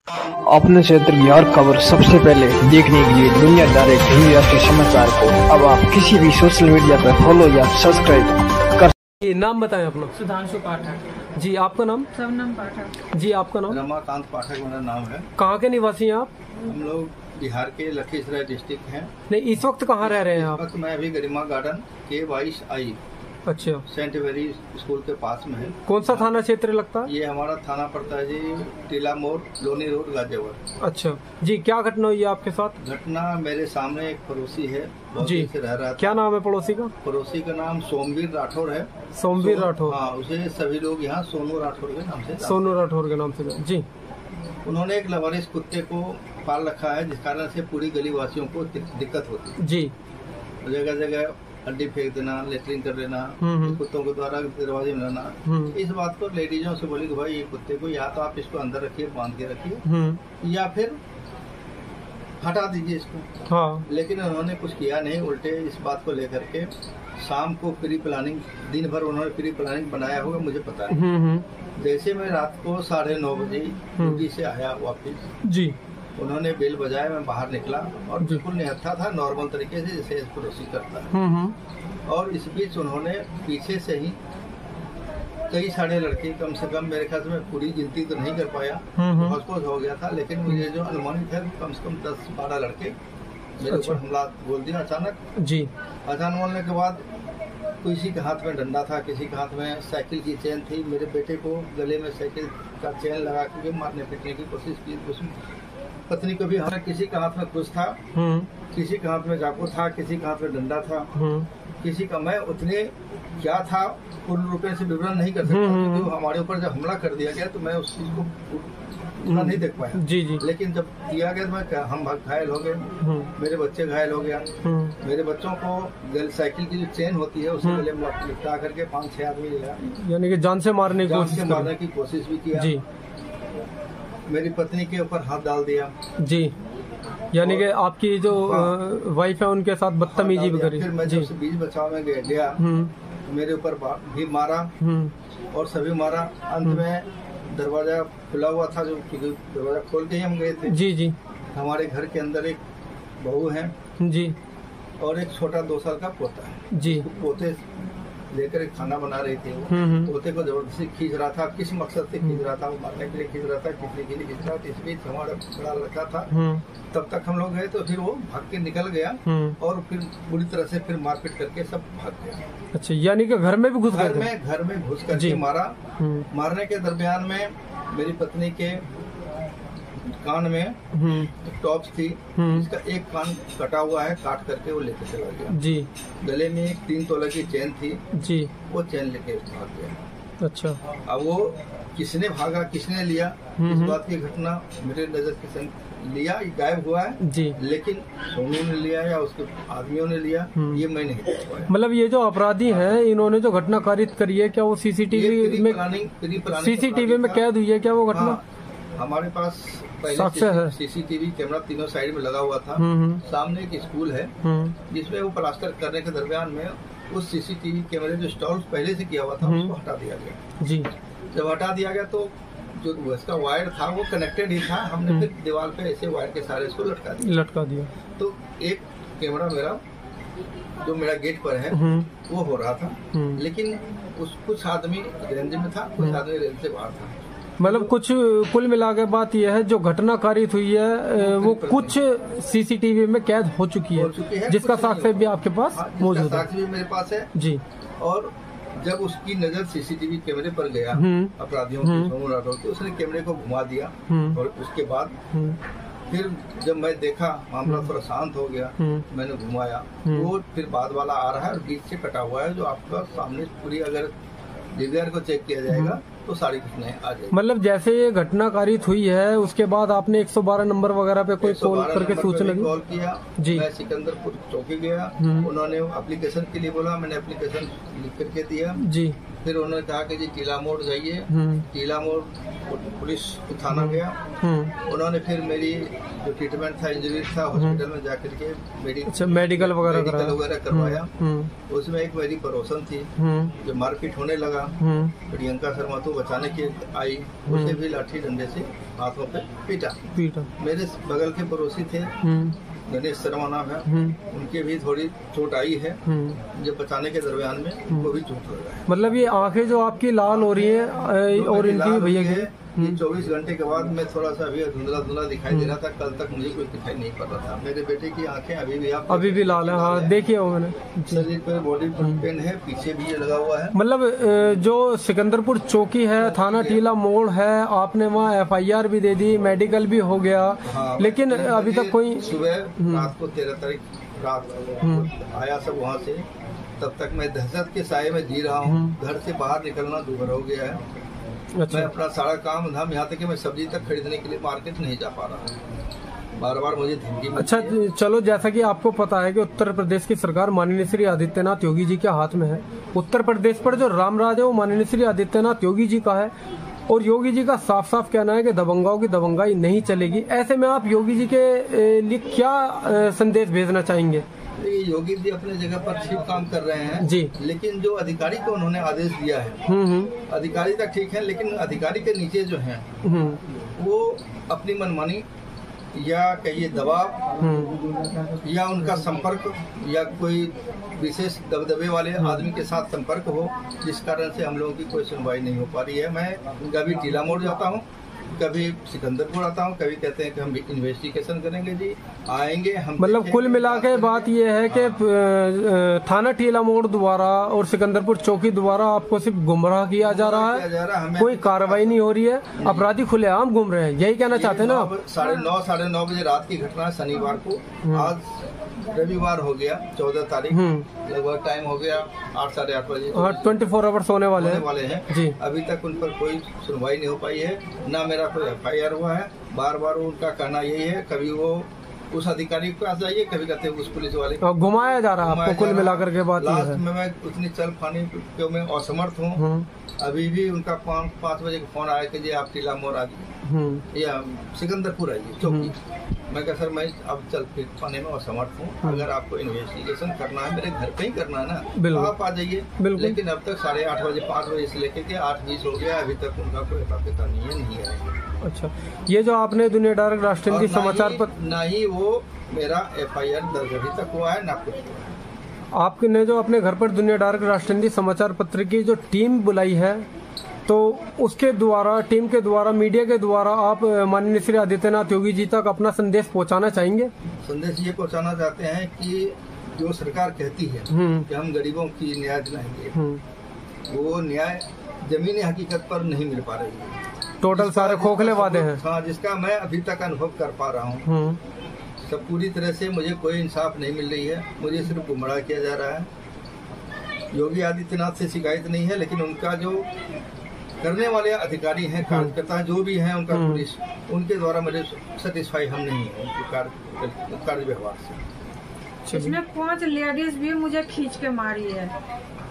अपने क्षेत्र की हर खबर सबसे पहले देखने के लिए दुनियादार के समाचार को अब आप किसी भी सोशल मीडिया पर फॉलो या सब्सक्राइब कर। नाम बताएं अपना। सुधांशु पाठक। जी आपका नाम? शबनम पाठक। जी आपका नाम? रमाकांत पाठक मेरा नाम है। कहाँ के निवासी हैं आप? हम लोग बिहार के लखीसराय डिस्ट्रिक्ट हैं। नहीं, इस वक्त कहाँ रह रहे हैं आप? इस वक्त मैं अभी गरिमा गार्डन के 22I अच्छा, सेंट वेरी स्कूल के पास में है। कौन सा थाना क्षेत्र लगता है? ये हमारा थाना पड़ता है जी टीला मोड़, लोनी रोड, गाजियाबाद। अच्छा जी, क्या घटना हुई है आपके साथ? घटना मेरे सामने एक पड़ोसी है, बहुत जी दिन से रह रहा था। क्या नाम है पड़ोसी का? पड़ोसी का नाम सोमवीर राठौर है। सोमवीर राठौर? हाँ, उसे सभी लोग यहाँ सोनू राठौर के नाम से। सोनू राठौर के नाम से। जी, उन्होंने एक लवारिस कुत्ते को पाल रखा है, जिस कारण से पूरी गली वासियों को दिक्कत होती है। जी, जगह जगह हड्डी फेंक देना, लेटरिन कर लेना, कुत्तों के द्वारा दरवाजे में लाना। इस बात पर लेडीजों से बोली कि भाई ये कुत्ते को या तो आप इसको अंदर रखिए, बांध के रखिए, या फिर हटा दीजिए इसको। हाँ। लेकिन उन्होंने कुछ किया नहीं, उल्टे इस बात को लेकर के शाम को प्री प्लानिंग, दिन भर उन्होंने प्री प्लानिंग बनाया होगा, मुझे पता है। जैसे मैं रात को 9:30 बजे ड्यूटी से आया वापिस, जी, उन्होंने बेल बजाया, मैं बाहर निकला और बिल्कुल निहत्था था, नॉर्मल तरीके से जैसे पड़ोसी करता है। और इस बीच उन्होंने पीछे से ही कई सारे लड़के, कम से कम मेरे ख्याल से मैं पूरी गिनती तो नहीं कर पाया, होश हो गया था, लेकिन मुझे जो अनुमानित है कम से कम 10-12 लड़के मेरे ऊपर हमला बोल दिया अचानक। जी, अचानक बोलने के बाद किसी के हाथ में डंडा था, किसी के हाथ में साइकिल की चेन थी। मेरे बेटे को गले में साइकिल का चेन लगा के मारने पीटने की कोशिश की। उसमें पत्नी को भी, किसी के हाथ में कुछ था, किसी के हाथ में चाकू था, किसी के हाथ में डंडा था, किसी का, मैं उतने क्या था पूर्ण रूप से विवरण नहीं कर सकता, क्योंकि हमारे ऊपर जब हमला कर दिया गया तो मैं उस चीज को उतना नहीं देख पाया। जी जी। लेकिन जब दिया गया तो मैं हम घायल हो गए, मेरे बच्चे घायल हो गया। मेरे बच्चों को साइकिल की जो चेन होती है उसे गले में लिपटा करके 5-6 आदमी लिया, यानी कि जान से मारने की कोशिश भी किया। जी। मेरी पत्नी के ऊपर हाथ डाल दिया। जी, यानी कि आपकी जो वाइफ है उनके साथ बदतमीजी भी करी। फिर मैं जब बीच बचाव में गया, मेरे ऊपर भी मारा और सभी मारा। अंत में दरवाजा खुला हुआ था, जो दरवाजा खोल के ही हम गए थे। जी जी। हमारे घर के अंदर एक बहू है जी, और एक छोटा 2 साल का पोता है जी। पोते लेकर एक खाना बना रही थी, वो पोते को जबरदस्ती खींच रहा था। किस मकसद से खींच रहा था? वो मारने के लिए खींच रहा था, किसने के लिए खींच रहा था। इस बीच हमारा बड़ा लड़का था, तब तक हम लोग गए तो फिर वो भाग के निकल गया और फिर पूरी तरह से फिर मारपीट करके सब भाग गया। अच्छा, यानी कि घर में भी घुस गए? घर में घुस करके मारा। मारने के दरमियान में मेरी पत्नी के कान में टॉप्स थी, इसका एक कान कटा हुआ है, काट करके वो लेके चला गया जी। गले में एक 3 तोला की चेन थी जी, वो चेन लेके भाग गया। अच्छा, अब वो किसने भागा, किसने लिया, इस बात की घटना मेरे नजर के संग लिया, गायब हुआ है जी। लेकिन सोनू ने लिया या उसके आदमियों ने लिया, ये मैं नहीं देख पाया। मतलब ये जो अपराधी हैं, इन्होंने जो घटना कारित करी है, क्या वो सीसीटीवी में कैद हुई है क्या वो घटना? हमारे पास पहले सीसीटीवी कैमरा तीनों साइड में लगा हुआ था। सामने एक स्कूल है जिसमें वो प्लास्टर करने के दरमियान में उस सीसीटीवी कैमरे जो इंस्टॉल पहले से किया हुआ था उसको हटा दिया गया जी। जब हटा दिया गया तो जो उसका वायर था वो कनेक्टेड ही था, हमने फिर दीवार पे ऐसे वायर के सारे इसको लटका दिया। तो एक कैमरा मेरा जो मेरा गेट पर है वो हो रहा था, लेकिन कुछ आदमी रेंज में था, कुछ आदमी रेंज से बाहर था। मतलब कुल मिला के बात यह है, जो घटना कारित हुई है वो कुछ सीसीटीवी में कैद हो चुकी है, जिसका साक्ष्य भी आपके पास मौजूद है? साक्ष्य भी मेरे पास है जी। और जब उसकी नजर सीसीटीवी कैमरे पर गया अपराधियों की, उसने कैमरे को घुमा दिया और उसके बाद फिर जब मैं देखा मामला थोड़ा शांत हो गया, मैंने घुमाया, वो फिर बाद वाला आ रहा है और बीच से कटा हुआ है, जो आपका सामने पूरी अगर डीवीआर को चेक किया जाएगा तो सारी घटनाएं आ जाएगी। मतलब जैसे ये घटना कारित हुई है उसके बाद आपने 112 नंबर वगैरह पे कोई कॉल करके सूचना दी? कॉल किया जी। मैं सिकंदरपुर चौकी गया, उन्होंने एप्लीकेशन के लिए बोला, मैंने एप्लीकेशन लिख करके दिया जी। फिर उन्होंने कहा कि जी टीला मोड़ जाइए। टीला मोड़ पुलिस थाना गया। उन्होंने फिर मेरी जो ट्रीटमेंट था, इंजरी था, हॉस्पिटल में जाकर के मेडिकल वगैरह करवाया। उसमें एक मेरी पड़ोसन थी जो मारपीट होने लगा। प्रियंका शर्मा तो बचाने की आई, उसे भी लाठी डंडे से हाथों पे पीटा। मेरे बगल के पड़ोसी थे, गणेश शर्मा नाम है, उनके भी थोड़ी चोट आई है। जब बचाने के दरमियान में उनको भी चोट लगा है। मतलब ये आंखें जो आपकी लाल हो रही हैं और इनकी भैया की 24 घंटे के बाद मैं थोड़ा सा अभी धुंधला दिखाई दे रहा था। कल तक मुझे कुछ दिखाई नहीं पड़ रहा था। मेरे बेटे की आंखें अभी भी लाल है। हाँ, देखिए वो मैंने शरीर पर बॉडी पेन है, पीछे भी ये लगा हुआ है। मतलब जो सिकंदरपुर चौकी है, थाना टीला मोड़ है, आपने वहाँ FIR भी दे दी, मेडिकल भी हो गया। हाँ, लेकिन अभी तक कोई सुबह रात को 13 तारीख रात आया सब वहाँ से। तब तक मैं दहशत के साये में जी रहा हूँ। घर से बाहर निकलना दूभर हो गया है। अच्छा। मैं अपना सारा काम धाम, यहाँ तक कि मैं सब्जी तक खरीदने के लिए मार्केट नहीं जा पा रहा हूँ। बार बार मुझे धमकी। अच्छा, चलो, जैसा कि आपको पता है कि उत्तर प्रदेश की सरकार माननीय श्री आदित्यनाथ योगी जी के हाथ में है। उत्तर प्रदेश पर जो राम राज है वो माननीय श्री आदित्यनाथ योगी जी का है। और योगी जी का साफ साफ कहना है कि दबंगाओं की दबंगाई नहीं चलेगी। ऐसे में आप योगी जी के लिए क्या संदेश भेजना चाहेंगे? योगी जी अपने जगह पर ठीक काम कर रहे हैं जी, लेकिन जो अधिकारी को उन्होंने आदेश दिया है, अधिकारी तक ठीक है, लेकिन अधिकारी के नीचे जो हैं वो अपनी मनमानी या कहिए दबाव या उनका संपर्क या कोई विशेष दबदबे वाले आदमी के साथ संपर्क हो, जिस कारण से हम लोगों की कोई सुनवाई नहीं हो पा रही है। मैं कभी टीला मोड़ जाता हूँ, कभी सिकंदरपुर आता हूँ, कभी कहते हैं कि हम इन्वेस्टिगेशन करेंगे जी, आएंगे हम। मतलब कुल मिला के बात यह है कि थाना टीला मोड़ द्वारा और सिकंदरपुर चौकी द्वारा आपको सिर्फ गुमराह किया जा रहा है, कोई कार्रवाई नहीं हो रही है, अपराधी खुलेआम घूम रहे हैं। यही कहना चाहते हैं ना आप? 9:30 बजे रात की घटना, शनिवार को। आज रविवार हो गया, 14 तारीख, लगभग टाइम हो गया 8 साढ़े 8 बजे। 24 आवर्स होने वाले हैं जी। अभी तक उन पर कोई सुनवाई नहीं हो पाई है, ना मेरा कोई FIR हुआ है। बार बार उनका कहना यही है, कभी वो उस अधिकारी के पास जाइए, कभी कहते हैं उस पुलिस वाले को। घुमाया जा रहा है आपको कुल मिलाकर के बात। लास्ट में मैं उतनी चल पाने के मैं असमर्थ हूँ। अभी भी उनका 5 बजे का फोन आया कि जी आप टीला मोड़ आ जाइए या सिकंदरपुर आइए चौकी। मैं कहा सर मैं अब चल फिर पाने में असमर्थ हूँ। अगर आपको इन्वेस्टिगेशन करना है, मेरे घर पे ही करना है ना, तो आप आ जाइए। लेकिन अब तक 8:30 बजे 5 बजे से लेकर के 8:20 हो गया, अभी तक उनका कोई पता नहीं है। अच्छा, ये जो आपने दुनिया डायरेक्ट राष्ट्र हिंदी समाचार पर, ना ही वो मेरा FIR दर्ज अभी तक हुआ है, ना कुछ हुआ है। आपने जो अपने घर पर दुनिया डायरेक्ट राष्ट्र हिंदी समाचार पत्र की जो टीम बुलाई है, तो उसके द्वारा, टीम के द्वारा, मीडिया के द्वारा आप माननीय श्री आदित्यनाथ योगी जी तक अपना संदेश पहुंचाना चाहेंगे? संदेश ये पहुंचाना चाहते हैं कि जो सरकार कहती है कि हम गरीबों की न्याय दिलाएंगे, वो न्याय जमीनी हकीकत पर नहीं मिल पा रही है। टोटल सारे खोखले वादे हैं। हाँ, जिसका मैं अभी तक अनुभव कर पा रहा हूँ। सब पूरी तरह से मुझे कोई इंसाफ नहीं मिल रही है, मुझे सिर्फ गुमराह किया जा रहा है। योगी आदित्यनाथ से शिकायत नहीं है, लेकिन उनका जो करने वाले अधिकारी हैं, कार्यकर्ता जो भी हैं, उनका पुलिस, उनके द्वारा मुझे सेटिस्फाई हम नहीं है उनके कार्य व्यवहार से। इसमें 5 लेडीज भी मुझे खींच के मारी है।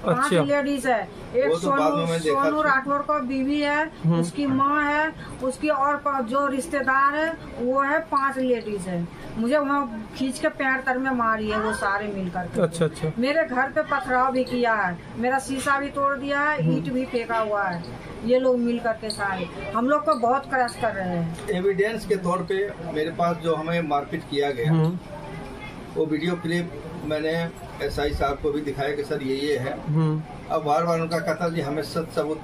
5 लेडीज है। एक सोनू राठौर का बीवी है, उसकी माँ है, उसकी और जो रिश्तेदार है वो है, 5 लेडीज है। मुझे वहाँ खींच के पैर तर में मारी है वो सारे मिलकर के। अच्छा। मेरे घर पे पथराव भी किया है, मेरा शीशा भी तोड़ दिया है, ईंट भी फेंका हुआ है। ये लोग मिल करके सारे हम लोग को बहुत क्रश कर रहे हैं। एविडेंस के तौर पे मेरे पास जो हमें मारपीट किया गया, वो वीडियो क्लिप मैंने SI साहब को भी दिखाया कि सर ये है। अब बार बार उनका कहता जी हमें सच सबूत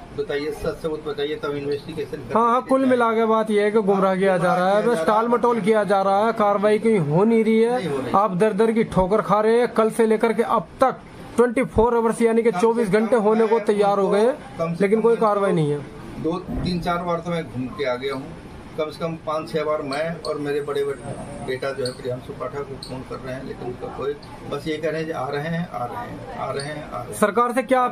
बताइए तब इन्वेस्टिगेशन। हाँ, कुल मिला के बात यह है कि गुमराह किया जा रहा है, बस टाल मटोल किया जा रहा है, कार्रवाई कहीं हो नहीं रही है। आप दर की ठोकर खा रहे हैं। कल से लेकर के अब तक 24 आवर्स यानी कि 24 घंटे होने को तैयार हो गए, लेकिन कोई कार्रवाई नहीं है। 2-3-4 बार तो मैं घूम के आ गया हूँ, कम से कम 5-6 बार मैं और मेरे बड़े बेटा जो है प्रियांशु पाठक को फोन कर रहे हैं, लेकिन उनका कोई, बस ये कह रहे हैं आ रहे हैं आ रहे हैं आ रहे हैं आ रहे हैं। सरकार से क्या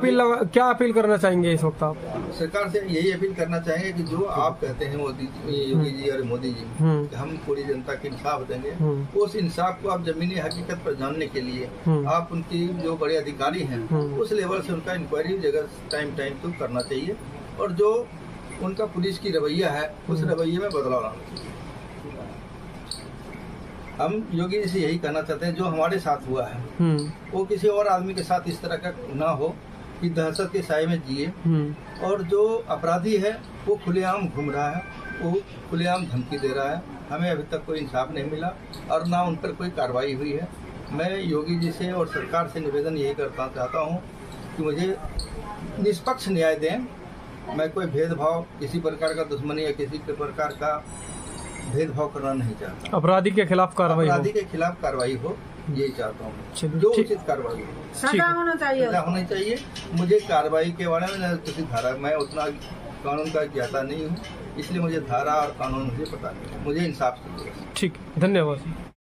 अपील करना चाहेंगे इस वक्त आप? सरकार से यही अपील करना चाहेंगे कि जो आप कहते हैं मोदी योगी जी और मोदी जी कि हम पूरी जनता के इंसाफ देंगे, उस इंसाफ को आप जमीनी हकीकत पर जानने के लिए आप उनकी जो बड़े अधिकारी हैं उस लेवल से उनका इंक्वायरी जगह टाइम तो करना चाहिए, और जो उनका पुलिस की रवैया है उस रवैये में बदलाव लाना चाहिए। हम योगी जी से यही कहना चाहते हैं जो हमारे साथ हुआ है वो किसी और आदमी के साथ इस तरह का ना हो कि दहशत के साए में जिए, और जो अपराधी है वो खुलेआम घूम रहा है, वो खुलेआम धमकी दे रहा है। हमें अभी तक कोई इंसाफ नहीं मिला और ना उन पर कोई कार्रवाई हुई है। मैं योगी जी से और सरकार से निवेदन यही करना चाहता हूँ कि मुझे निष्पक्ष न्याय दें। मैं कोई भेदभाव, किसी प्रकार का दुश्मनी या किसी प्रकार का भेदभाव करना नहीं चाहता। अपराधी के खिलाफ कार्रवाई हो यही चाहता हूँ, जो उचित कार्रवाई हो, सजा होना चाहिए। मुझे कार्रवाई के बारे में किसी धारा, मैं उतना कानून का ज्ञाता नहीं हूँ, इसलिए मुझे धारा और कानून मुझे पता नहीं, मुझे इंसाफ चाहिए। ठीक, धन्यवाद।